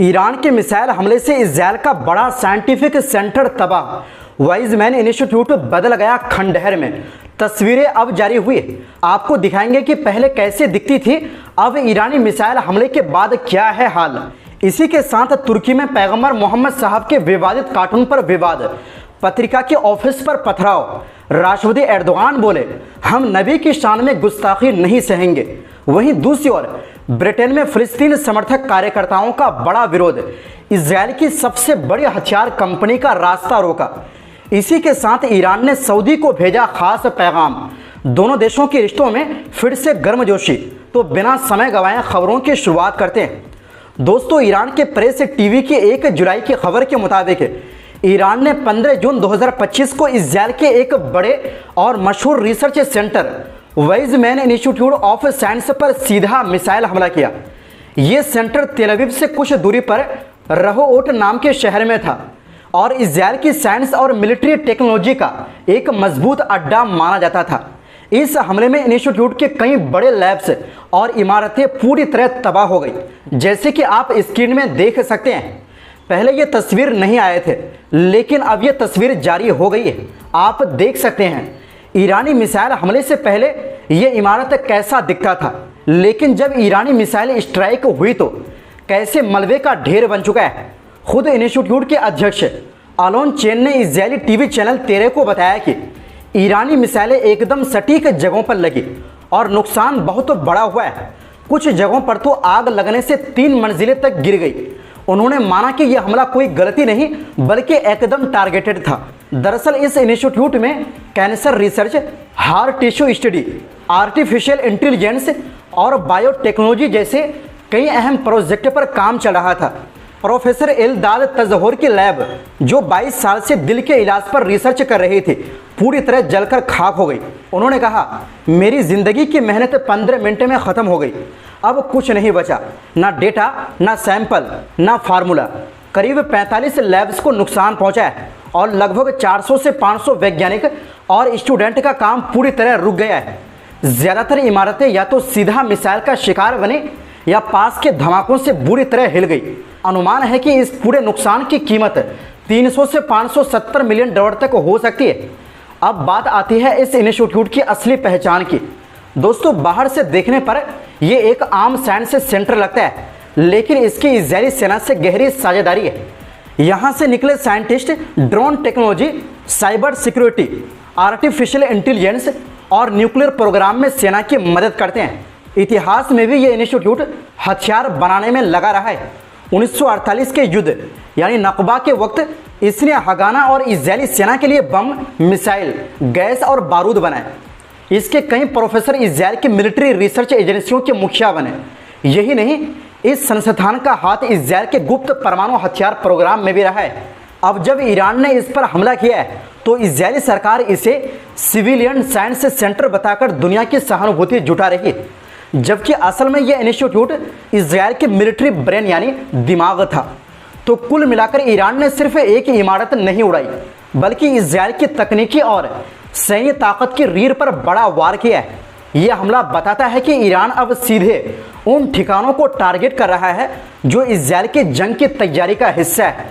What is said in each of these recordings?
Iran के missile हमले से इजरायल का बड़ा साइंटिफिक सेंटर तबाह। वाइजमैन इंस्टीट्यूट बदल गया खंडहर में। तस्वीरें अब जारी हुई। आपको दिखाएंगे कि पहले कैसे दिखती थी, अब ईरानी मिसाइल हमले के बाद क्या है हाल। इसी के साथ तुर्की में पैगंबर मोहम्मद साहब के विवादित कार्टून पर विवाद, पत्रिका के ऑफिस पर पथराव। राष्ट्रपति एर्दोगान बोले, हम नबी की शान में गुस्ताखी नहीं सहेंगे। वहीं दूसरी ओर ब्रिटेन में फिलिस्तीन समर्थक कार्यकर्ताओं का बड़ा विरोध, इजरायल की सबसे बड़ी हथियार कंपनी का रास्ता रोका। इसी के साथ ईरान ने सऊदी को भेजा खास पैगाम। दोनों देशों के रिश्तों में फिर से गर्मजोशी। तो बिना समय गंवाए खबरों की शुरुआत करते हैं। दोस्तों, ईरान के प्रेस टीवी की 1 जुलाई की खबर के मुताबिक ईरान ने 15 जून 2025 को इजरायल के एक बड़े और मशहूर research centre Weizmann Institute of Science पर सीधा मिसाइल हमला किया। ये सेंटर तेल अवीव से कुछ दूरी पर रहोट नाम के शहर में था और इजरायल की साइंस और मिलिट्री टेक्नोलॉजी का एक मजबूत अड्डा माना जाता था। इस हमले में इंस्टीट्यूट के कई बड़े लैब्स और इमारतें पूरी तरह तबाह हो गई, जैसे कि आप स्क्रीन में देख सकते हैं। पहले ये तस्वीर नहीं आए थे, लेकिन अब ये तस्वीर जारी हो गई है। आप देख सकते हैं ईरानी मिसाइल हमले से पहले ये इमारत कैसा दिखता था, लेकिन जब ईरानी मिसाइल स्ट्राइक हुई तो कैसे मलबे का ढेर बन चुका है। खुद इंस्टीट्यूट के अध्यक्ष अलोन चेन ने इजरायली टीवी चैनल 13 को बताया कि ईरानी मिसाइलें एकदम सटीक जगहों पर लगी और नुकसान बहुत बड़ा हुआ है। कुछ जगहों पर तो आग लगने से 3 मंजिलें तक गिर गई। उन्होंने माना कि यह हमला कोई गलती नहीं बल्कि एकदम टारगेटेड था। दरअसल इस इंस्टीट्यूट में cancer research, heart tissue study, artificial intelligence और बायोटेक्नोलॉजी जैसे कई अहम प्रोजेक्ट पर काम चल रहा था। प्रोफेसर एलदाद तजहोर की लैब, जो 22 साल से दिल के इलाज पर रिसर्च कर रही थी, पूरी तरह जलकर खाक हो गई। उन्होंने कहा, मेरी जिंदगी की मेहनत 15 मिनट में ख़त्म हो गई। अब कुछ नहीं बचा, ना डेटा, ना सैंपल, ना फार्मूला। करीब 45 लैब्स को नुकसान पहुंचा है और लगभग 400 से 500 वैज्ञानिक और स्टूडेंट का काम पूरी तरह रुक गया है। ज़्यादातर इमारतें या तो सीधा मिसाइल का शिकार बने या पास के धमाकों से बुरी तरह हिल गई। अनुमान है कि इस पूरे नुकसान की कीमत 300 से 570 मिलियन डॉलर तक हो सकती है। अब बात आती है इस इंस्टीट्यूट की असली पहचान की। दोस्तों, बाहर से देखने पर यह एक आम साइंस सेंटर लगता है, लेकिन इसकी इजरायली सेना से गहरी साझेदारी है। यहाँ से निकले scientist drone technology, cyber security, artificial intelligence और न्यूक्लियर प्रोग्राम में सेना की मदद करते हैं। इतिहास में भी ये इंस्टीट्यूट हथियार बनाने में लगा रहा है। 1948 के युद्ध यानी नकबा के वक्त इसने हगाना और इजरायली सेना के लिए बम, मिसाइल, गैस और बारूद बनाए। इसके कई प्रोफेसर इजरायल की मिलिट्री रिसर्च एजेंसियों के मुखिया बने। यही नहीं, इस संस्थान का हाथ इजरायल के गुप्त परमाणु हथियार प्रोग्राम में भी रहा है। अब जब ईरान ने इस पर हमला किया है तो इजरायली सरकार इसे सिविलियन साइंस सेंटर बताकर दुनिया की सहानुभूति जुटा रही है, जबकि असल में यह इंस्टीट्यूट इजरायल के मिलिट्री ब्रेन यानी दिमाग था। तो कुल मिलाकर ईरान ने सिर्फ एक इमारत नहीं उड़ाई, बल्कि इजरायल की तकनीकी और सैन्य ताकत की रीढ़ पर बड़ा वार किया है। यह हमला बताता है कि ईरान अब सीधे उन ठिकानों को टारगेट कर रहा है जो इजरायल की जंग की तैयारी का हिस्सा है।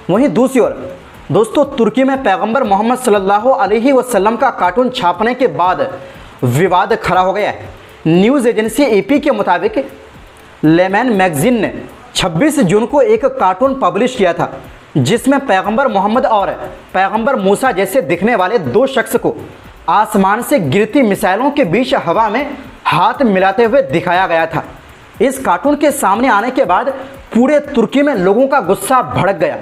वहीं दूसरी ओर दोस्तों, तुर्की में पैगंबर मोहम्मद सल्लल्लाहु अलैहि वसल्लम का कार्टून छापने के बाद विवाद खड़ा हो गया है। न्यूज़ एजेंसी एपी के मुताबिक लेमैन मैगजीन ने 26 जून को एक कार्टून पब्लिश किया था, जिसमें पैगंबर मोहम्मद और पैगंबर मूसा जैसे दिखने वाले 2 शख्स को आसमान से गिरती मिसाइलों के बीच हवा में हाथ मिलाते हुए दिखाया गया था। इस कार्टून के सामने आने के बाद पूरे तुर्की में लोगों का गुस्सा भड़क गया।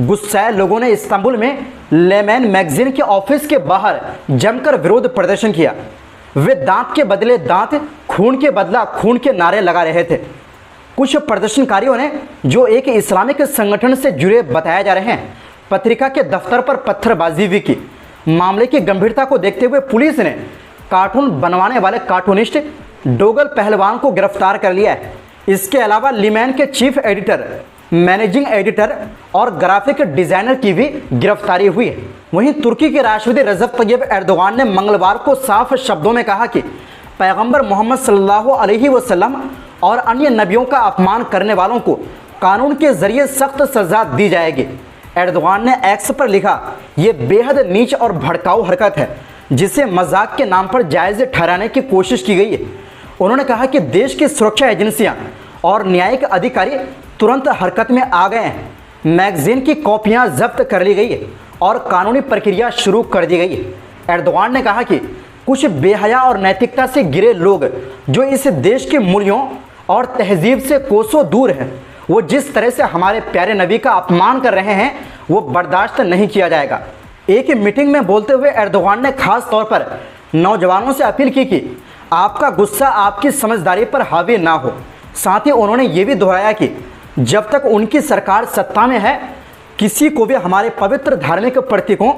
गुस्साए लोगों ने इस्तांबुल में लेमैन मैगजीन के ऑफिस के बाहर जमकर विरोध प्रदर्शन किया। वे दांत के बदले दांत, खून के बदला खून के नारे लगा रहे थे। कुछ प्रदर्शनकारियों ने, जो एक इस्लामिक संगठन से जुड़े बताए जा रहे हैं, पत्रिका के दफ्तर पर पत्थरबाजी भी की। मामले की गंभीरता को देखते हुए पुलिस ने कार्टून बनवाने वाले कार्टूनिस्ट डोगल पहलवान को गिरफ्तार कर लिया है। इसके अलावा लेमैन के चीफ एडिटर, मैनेजिंग एडिटर और ग्राफिक डिजाइनर की भी गिरफ्तारी हुई है। वहीं तुर्की के राष्ट्रपति रजब तैयब एर्दोगान ने मंगलवार को साफ शब्दों में कहा कि पैगंबर मोहम्मद सल्लल्लाहु अलैहि वसल्लम और अन्य नबियों का अपमान करने वालों को कानून के जरिए सख्त सजा दी जाएगी। एर्दोगान ने एक्स पर लिखा, ये बेहद नीच और भड़काऊ हरकत है जिसे मजाक के नाम पर जायज़ ठहराने की कोशिश की गई है। उन्होंने कहा कि देश की सुरक्षा एजेंसियां और न्यायिक अधिकारी तुरंत हरकत में आ गए हैं। मैगजीन की कॉपियां जब्त कर ली गई है और कानूनी प्रक्रिया शुरू कर दी गई है। एर्दोगान ने कहा कि कुछ बेहया और नैतिकता से गिरे लोग जो इस देश के मूल्यों और तहजीब से कोसों दूर हैं, वो जिस तरह से हमारे प्यारे नबी का अपमान कर रहे हैं वो बर्दाश्त नहीं किया जाएगा। एक मीटिंग में बोलते हुए एर्दोगान ने खास तौर पर नौजवानों से अपील की कि आपका गुस्सा आपकी समझदारी पर हावी ना हो। साथ ही उन्होंने ये भी दोहराया कि जब तक उनकी सरकार सत्ता में है किसी को भी हमारे पवित्र धार्मिक प्रतीकों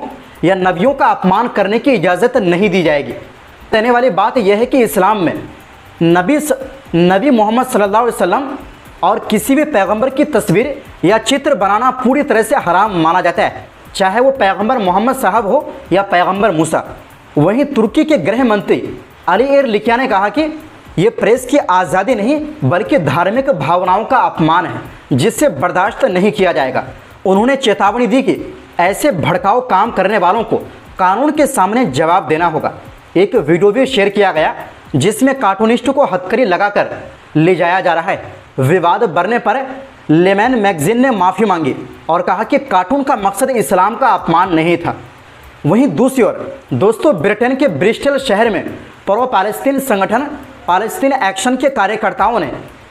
या नबियों का अपमान करने की इजाज़त नहीं दी जाएगी। कहने वाली बात यह है कि इस्लाम में नबी मोहम्मद सल्लल्लाहु अलैहि वसल्लम और किसी भी पैगंबर की तस्वीर या चित्र बनाना पूरी तरह से हराम माना जाता है, चाहे वो पैगंबर मोहम्मद साहब हो या पैगंबर मूसा। वहीं तुर्की के गृह मंत्री अली एरलिक्या ने कहा कि ये प्रेस की आज़ादी नहीं बल्कि धार्मिक भावनाओं का अपमान है जिससे बर्दाश्त नहीं किया जाएगा। उन्होंने चेतावनी दी कि ऐसे भड़काऊ काम करने वालों को कानून के सामने जवाब देना होगा। एक वीडियो भी शेयर किया गया जिसमें कार्टूनिस्ट को हथकड़ी लगाकर ले जाया जा रहा है। विवाद बढ़ने पर लेमैन मैगजीन ने माफ़ी मांगी और कहा कि कार्टून का मकसद इस्लाम का अपमान नहीं था। वहीं दूसरी ओर दोस्तों, ब्रिटेन के ब्रिस्टल शहर में प्रो पैलेस्टीन संगठन पैलेस्टीन एक्शन के कार्यकर्ताओं ने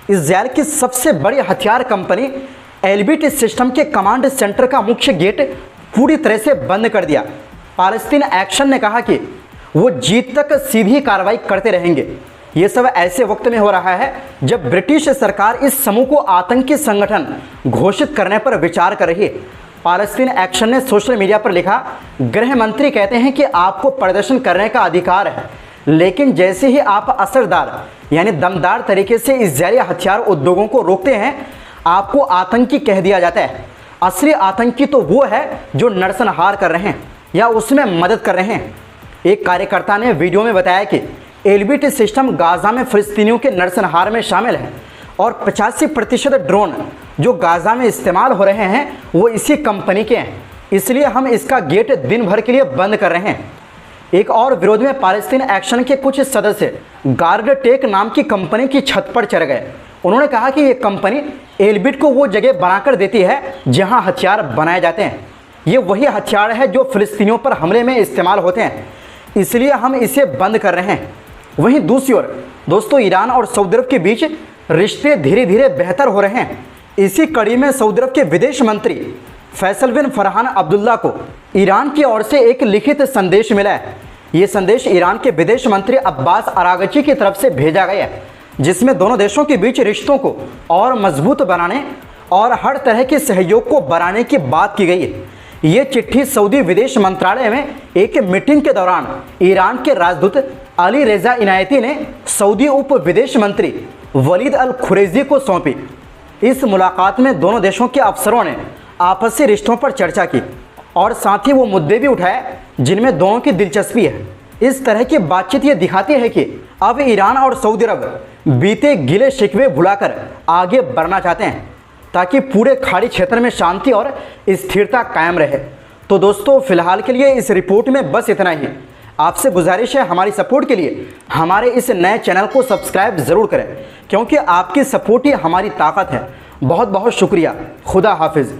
इजरायल की सबसे बड़ी हथियार कंपनी एलबीटी सिस्टम के कमांड सेंटर का मुख्य गेट पूरी तरह से बंद कर दिया। पैलेस्टीन एक्शन ने कहा कि वो जीत तक सीधी कार्रवाई करते रहेंगे। ये सब ऐसे वक्त में हो रहा है जब ब्रिटिश सरकार इस समूह को आतंकी संगठन घोषित करने पर विचार कर रही है। पैलेस्टीन एक्शन ने सोशल मीडिया पर लिखा, गृह मंत्री कहते हैं कि आपको प्रदर्शन करने का अधिकार है, लेकिन जैसे ही आप असरदार यानी दमदार तरीके से इजरायली हथियार उद्योगों को रोकते हैं आपको आतंकी कह दिया जाता है। असली आतंकी तो वो है जो नरसंहार कर रहे हैं या उसमें मदद कर रहे हैं। एक कार्यकर्ता ने वीडियो में बताया कि एलबीटी सिस्टम गाजा में फिलिस्तीनियों के नरसंहार में शामिल है और 85% ड्रोन जो गाजा में इस्तेमाल हो रहे हैं वो इसी कंपनी के हैं, इसलिए हम इसका गेट दिन भर के लिए बंद कर रहे हैं। एक और विरोध में पैलेस्टीन एक्शन के कुछ सदस्य गार्ड टेक नाम की कंपनी की छत पर चढ़ गए। उन्होंने कहा कि ये कंपनी एलबीट को वो जगह बनाकर देती है जहां हथियार बनाए जाते हैं। ये वही हथियार है जो फिलिस्तीनियों पर हमले में इस्तेमाल होते हैं, इसलिए हम इसे बंद कर रहे हैं। वहीं दूसरी ओर दोस्तों, ईरान और सऊदी अरब के बीच रिश्ते धीरे धीरे बेहतर हो रहे हैं। इसी कड़ी में सऊदी अरब के विदेश मंत्री फैसल बिन फरहान अब्दुल्ला को ईरान की ओर से एक लिखित संदेश मिला है। ये संदेश ईरान के विदेश मंत्री अब्बास अरागची की तरफ से भेजा गया है, जिसमें दोनों देशों के बीच रिश्तों को और मजबूत बनाने और हर तरह के सहयोग को बढ़ाने की बात की गई है। ये चिट्ठी सऊदी विदेश मंत्रालय में एक मीटिंग के दौरान ईरान के राजदूत अली रेजा इनायती ने सऊदी उप विदेश मंत्री वलीद अल खुरैजी को सौंपी। इस मुलाकात में दोनों देशों के अफसरों ने आपसी रिश्तों पर चर्चा की और साथ ही वो मुद्दे भी उठाए जिनमें दोनों की दिलचस्पी है। इस तरह की बातचीत ये दिखाती है कि अब ईरान और सऊदी अरब बीते गिले शिकवे भुलाकर आगे बढ़ना चाहते हैं ताकि पूरे खाड़ी क्षेत्र में शांति और स्थिरता कायम रहे। तो दोस्तों, फिलहाल के लिए इस रिपोर्ट में बस इतना ही। आपसे गुजारिश है हमारी सपोर्ट के लिए हमारे इस नए चैनल को सब्सक्राइब ज़रूर करें, क्योंकि आपकी सपोर्ट ही हमारी ताकत है। बहुत बहुत शुक्रिया। खुदा हाफिज़।